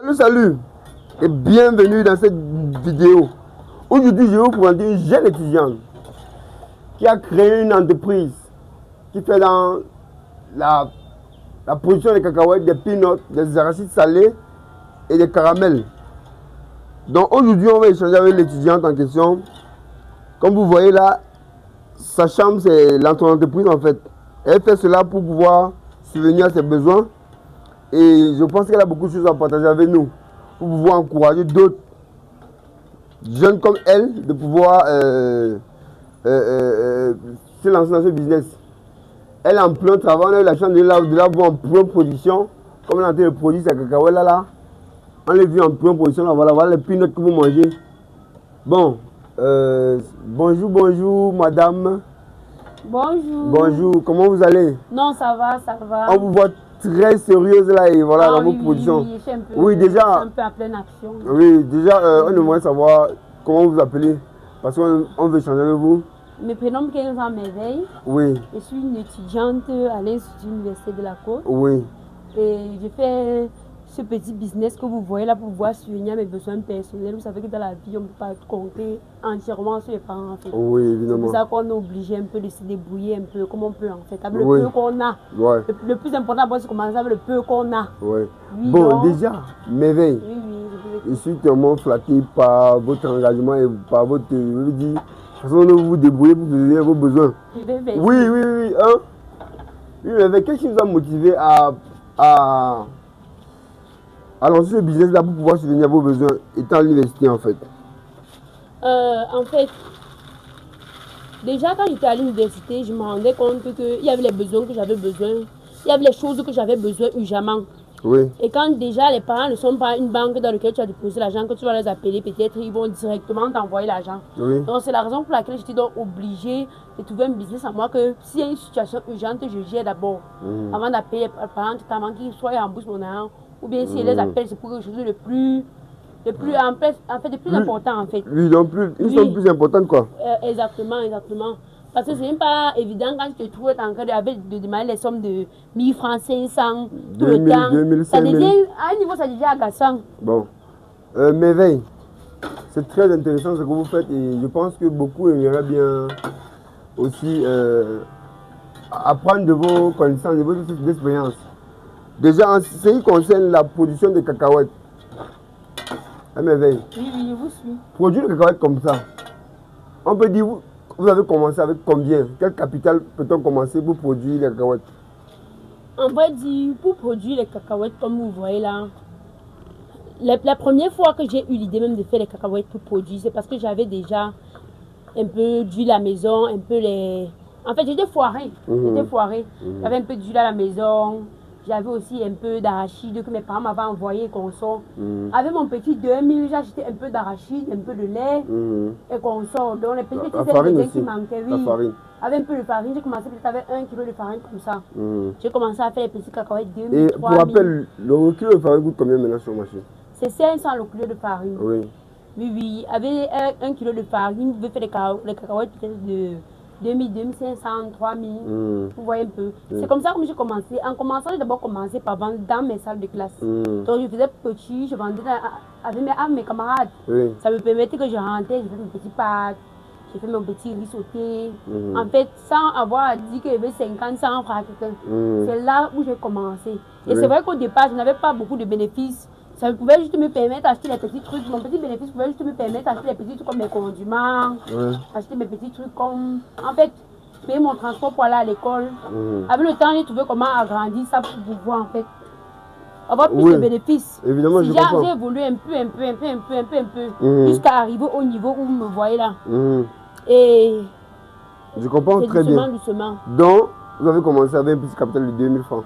Salut et bienvenue dans cette vidéo. Aujourd'hui, je vais vous présenter une jeune étudiante qui a créé une entreprise qui fait dans la production des cacahuètes, des peanuts, des arachides salés et des caramels. Donc aujourd'hui, on va échanger avec l'étudiante en question. Comme vous voyez là, sa chambre, c'est l'entreprise en fait. Elle fait cela pour pouvoir subvenir à ses besoins. Et je pense qu'elle a beaucoup de choses à partager avec nous pour pouvoir encourager d'autres jeunes comme elle de pouvoir se lancer dans ce business. Elle est en plein travail, on a eu la chance de la voir en pleine production. Comme elle est en train de produire sa cacahuète là. On l'a vu en pleine production là, voilà les peanuts que vous mangez. Bon, bonjour madame. Bonjour. Bonjour, comment vous allez? Non, ça va, ça va. On vous voit très sérieuse là et voilà dans vos productions. Oui, je suis un peu, oui, déjà. un peu en pleine action. Oui, déjà, on aimerait savoir comment vous appelez parce qu'on veut changer avec vous. Me prénomme Kenza Merveille. Oui. Je suis une étudiante à l'Institut Université de la Côte. Oui. Et je fais ce petit business que vous voyez là pour pouvoir subvenir à mes besoins personnels. Vous savez que dans la vie, on ne peut pas compter entièrement sur les parents en fait. Oui, évidemment. C'est pour ça qu'on est obligé un peu de se débrouiller un peu comme on peut en fait. Avec Oui. le peu qu'on a. Ouais. Le plus important, c'est commencer avec le peu qu'on a. Ouais. Oui, Bon, donc, déjà, Merveille, je suis tellement flatté par votre engagement et par votre, je veux dire, façon dont vous vous débrouillez pour soutenir vos besoins. Oui, hein? Oui, mais qu'est-ce qui vous a motivé à lancer ce business là pour pouvoir subvenir à vos besoins étant à l'université en fait? En fait, déjà quand j'étais à l'université, je me rendais compte qu'il y avait les besoins que j'avais besoin, il y avait les choses que j'avais besoin urgemment. Oui. Et quand déjà les parents ne sont pas une banque dans laquelle tu as déposé l'argent, que tu vas les appeler, peut-être ils vont directement t'envoyer l'argent. Oui. Donc c'est la raison pour laquelle j'étais donc obligée de trouver un business à moi que s'il y a une situation urgente, je gère d'abord. Avant d'appeler les parents, avant qu'ils soient en bourse mon argent. Ou bien si les appels, c'est pour quelque chose de plus important en fait. Oui, donc ils sont plus importants quoi. Exactement. Parce que ce n'est pas évident quand tu te trouves en train de demander les sommes de 1000 francs, 500, tout le temps. 2000, ça devient, à un niveau, ça devient agaçant. Bon. Merveille, c'est très intéressant ce que vous faites et je pense que beaucoup aimeraient bien aussi apprendre de vos connaissances, de vos expériences. Déjà, en ce qui concerne la production de cacahuètes, Merveille. Oui, je vous suis. Produire des cacahuètes comme ça, on peut dire, vous avez commencé avec combien? Quel capital peut-on commencer pour produire les cacahuètes? On va dire, pour produire les cacahuètes, comme vous voyez là, la première fois que j'ai eu l'idée même de faire les cacahuètes pour produire, c'est parce que j'avais déjà un peu d'huile à la maison, un peu les... En fait, j'étais foirée. J'avais un peu d'huile à la maison. J'avais aussi un peu d'arachide que mes parents m'avaient envoyé consort. Avec mon petit 2000, j'ai acheté un peu d'arachide, un peu de lait et consort. Donc les petits ingrédients qui manquaient, oui. Avec un peu de farine, j'ai commencé peut-être avec 1 kg de farine comme ça. J'ai commencé à faire les petits cacahuètes 2000, et 3000. Et pour rappel, le kilo de farine coûte combien maintenant sur le marché? C'est 500 le kilo de farine. Oui. Oui. Avec 1 kg de farine, vous pouvez faire les cacahuètes peut-être de 2000, 2500, 3000, vous voyez un peu. C'est comme ça que j'ai commencé. En commençant, j'ai d'abord commencé par vendre dans mes salles de classe. Donc je faisais petit, je vendais avec mes camarades. Ça me permettait que je rentrais, je faisais mes petits pâtes, j'ai fait mon petit riz sauté. En fait, sans avoir à dire qu'il y avait 50, 100 francs. C'est là où j'ai commencé. Et c'est vrai qu'au départ, je n'avais pas beaucoup de bénéfices. Ça pouvait juste me permettre d'acheter les petits trucs. Mon petit bénéfice pouvait juste me permettre d'acheter les petits trucs comme mes condiments, acheter mes petits trucs comme... En fait, payer mon transport pour aller à l'école. Avec le temps, j'ai trouvé comment agrandir ça pour pouvoir en fait avoir plus de bénéfices. Évidemment, je comprends. J'ai évolué un peu, jusqu'à arriver au niveau où vous me voyez là. Et... Je comprends très bien. Doucement. Donc, vous avez commencé avec un petit capital de 2000 francs.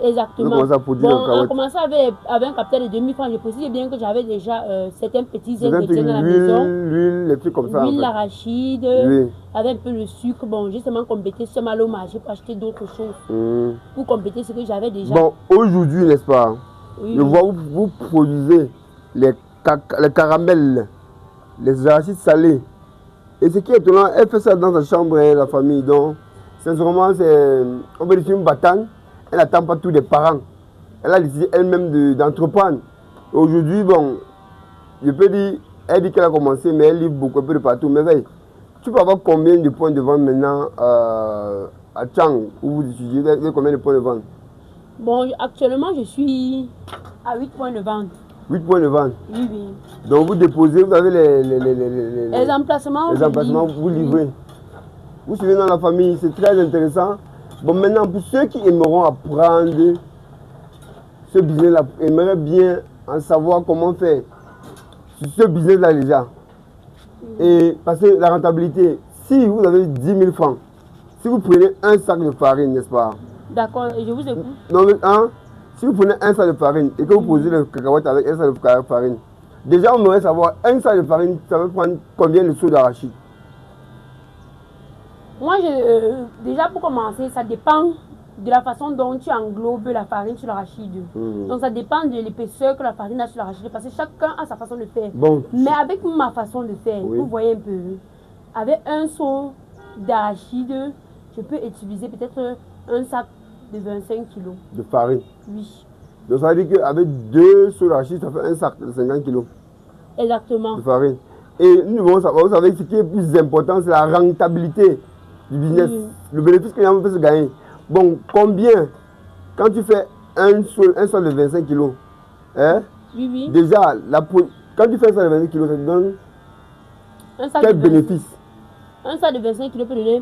Exactement. En commençant avec un capital de 2000 francs, je précise bien que j'avais déjà certains petits ingrédients dans la maison. L'huile, les trucs comme ça. L'huile, l'arachide, avec un peu de sucre. Bon, justement, compléter ce mal au marché pour acheter d'autres choses. Pour compléter ce que j'avais déjà. Bon, aujourd'hui, n'est-ce pas? Je vois où vous produisez les caramels, les arachides salés. Et ce qui est étonnant, elle fait ça dans sa chambre, la famille. Donc, sincèrement, on peut dire une bataille. Elle n'attend pas tous les parents. Elle a décidé elle-même d'entreprendre Aujourd'hui, bon, je peux dire, elle dit qu'elle a commencé, mais elle livre beaucoup, un peu de partout. Mais veille, tu peux avoir combien de points de vente maintenant à Chang, où vous étudiez, combien de points de vente? Bon, actuellement, je suis à 8 points de vente. 8 points de vente? Oui, oui. Donc vous déposez, vous avez les emplacements, vous livrez. Oui. Vous suivez dans la famille, c'est très intéressant. Bon, maintenant, pour ceux qui aimeront apprendre ce business-là, aimeraient bien en savoir comment faire ce business-là déjà. Et parce que la rentabilité, si vous avez 10 000 francs, si vous prenez un sac de farine, n'est-ce pas? D'accord, je vous écoute. Non, mais si vous prenez un sac de farine et que vous posez le cacahuète avec un sac de farine, déjà on aimerait savoir, un sac de farine, ça va prendre combien de seaux d'arachide? Moi, déjà pour commencer, ça dépend de la façon dont tu englobes la farine sur l'arachide. Donc ça dépend de l'épaisseur que la farine a sur l'arachide, parce que chacun a sa façon de faire. Bon. Mais avec ma façon de faire, vous voyez un peu, avec un seau d'arachide, je peux utiliser peut-être un sac de 25 kg. De farine? Oui. Donc ça veut dire qu'avec 2 seaux d'arachide, ça fait un sac de 50 kg. Exactement. De farine. Et nous devons savoir, vous savez, ce qui est plus important, c'est la rentabilité du business. Le bénéfice que les gens peuvent se gagner. Bon, combien, quand tu fais un sol de 25 kg, hein, déjà, quand tu fais un sol de 25 kg, ça te donne quel bénéfice? Un sac de 25 kg peut donner.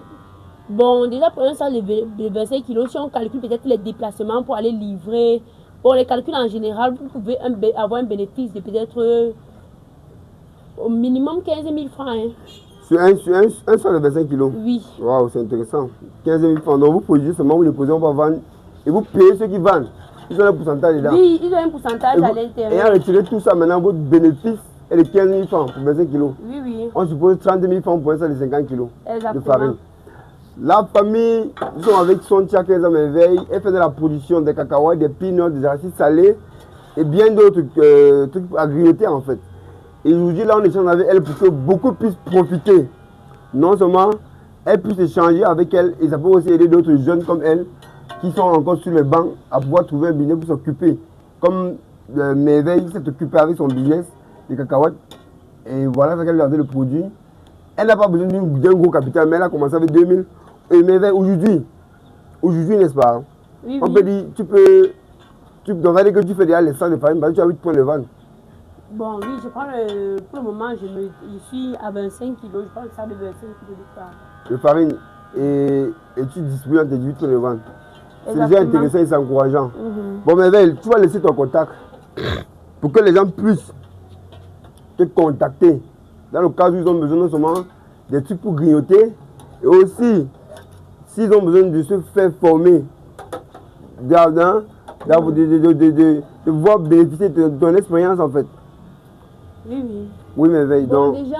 Bon, déjà pour un sac de 25 kg, si on calcule peut-être les déplacements pour aller livrer, pour les calculs en général, vous pouvez avoir un bénéfice de peut-être au minimum 15 000 francs. Hein. Sur un sac de 25 kg? Oui. Waouh, c'est intéressant. 15 000 francs. Donc vous produisez seulement, vous déposez, on va vendre. Et vous payez ceux qui vendent. Ils ont un pourcentage dedans. Oui, ils ont un pourcentage à l'intérieur. Et en retiré tout ça, maintenant, votre bénéfice est de 15 000 francs pour 25 kg. Oui, oui. On suppose 30 000 francs pour un sac de 50 kg de farine. La famille, ils sont avec son tia 15 ans éveil, elle fait de la production des cacahuètes, des peanuts, des arachides salés et bien d'autres trucs à grignoter en fait. Et aujourd'hui, là, on échange avec elle pour que beaucoup puissent profiter. Non seulement elle puisse échanger avec elle, et ça peut aussi aider d'autres jeunes comme elle qui sont encore sur les bancs à pouvoir trouver un business pour s'occuper. Comme Merveille s'est occupée avec son business, les cacahuètes, et voilà ce qu'elle a fait le produit. Elle n'a pas besoin d'un gros capital, mais elle a commencé avec 2000. Et Merveille, aujourd'hui, n'est-ce pas? Oui, on peut dire, on va dire que tu fais déjà les sacs de farine, parce que tu as 8 points de vente. Bon, oui, je prends pour le moment, je suis à 25 kg, je prends le sac de 25 kg de farine. Et tu distribues dans tes 8 points de vente. C'est déjà intéressant et c'est encourageant. Bon, Merveille, tu vas laisser ton contact pour que les gens puissent te contacter. Dans le cas où ils ont besoin non seulement des trucs pour grignoter, et aussi, s'ils ont besoin de se faire former, de voir bénéficier de ton expérience en fait. Oui, oui. Oui, Merveille. Bon, déjà,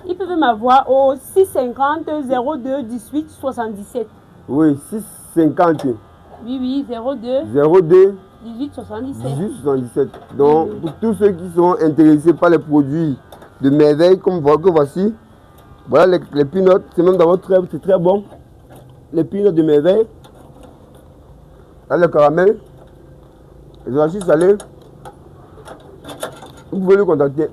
ils peuvent m'avoir au 650 02 18 77. Oui, 650. Oui, oui, 02 18 77. 18 77. Donc, pour tous ceux qui sont intéressés par les produits de Merveille, comme que voici, voilà les peanuts, c'est même d'abord c'est très bon. Les peanuts de Merveille, là le caramel, les arachides salés, vous pouvez le contacter.